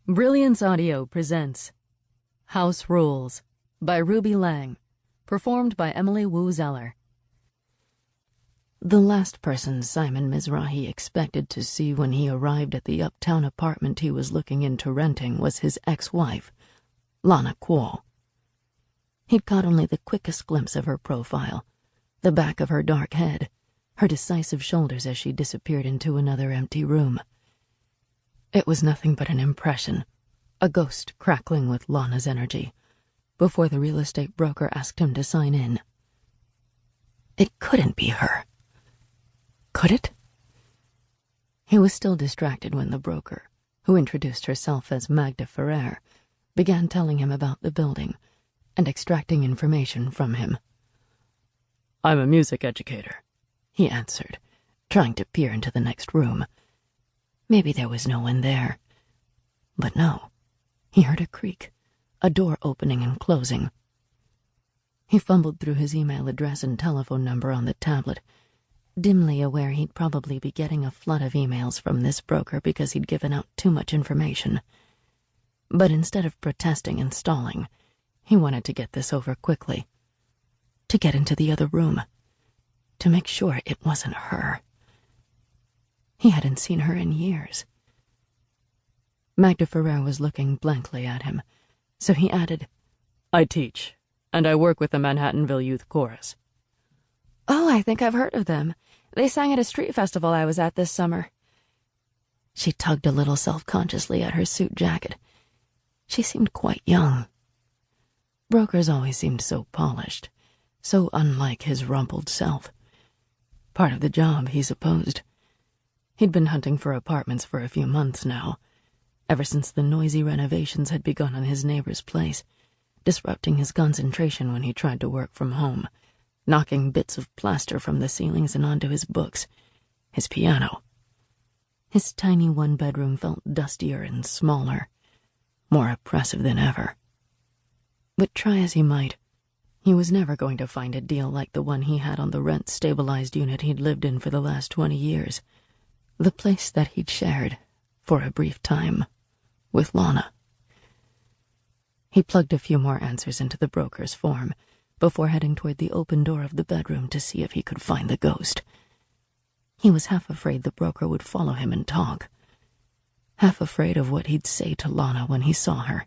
Brilliance Audio presents House Rules by Ruby Lang, performed by Emily Wu Zeller. The last person Simon Mizrahi expected to see when he arrived at the uptown apartment he was looking into renting was his ex-wife, Lana. He'd caught only the quickest glimpse of her profile, the back of her dark head, her decisive shoulders as she disappeared into another empty room. It was nothing but an impression, a ghost crackling with Lana's energy, before the real estate broker asked him to sign in. It couldn't be her. Could it? He was still distracted when the broker, who introduced herself as Magda Ferrer, began telling him about the building and extracting information from him. "I'm a music educator," he answered, trying to peer into the next room. Maybe there was no one there. But no, he heard a creak, a door opening and closing. He fumbled through his email address and telephone number on the tablet, dimly aware he'd probably be getting a flood of emails from this broker because he'd given out too much information. But instead of protesting and stalling, he wanted to get this over quickly, to get into the other room, to make sure it wasn't her. He hadn't seen her in years. Magda Ferrer was looking blankly at him, so he added, "I teach, and I work with the Manhattanville Youth Chorus." "Oh, I think I've heard of them. They sang at a street festival I was at this summer." She tugged a little self-consciously at her suit jacket. She seemed quite young. Brokers always seemed so polished, so unlike his rumpled self. Part of the job, he supposed. He'd been hunting for apartments for a few months now, ever since the noisy renovations had begun on his neighbor's place, disrupting his concentration when he tried to work from home, knocking bits of plaster from the ceilings and onto his books, his piano. His tiny one-bedroom felt dustier and smaller, more oppressive than ever. But try as he might, he was never going to find a deal like the one he had on the rent-stabilized unit he'd lived in for the last 20 years. The place that he'd shared, for a brief time, with Lana. He plugged a few more answers into the broker's form before heading toward the open door of the bedroom to see if he could find the ghost. He was half afraid the broker would follow him and talk, half afraid of what he'd say to Lana when he saw her.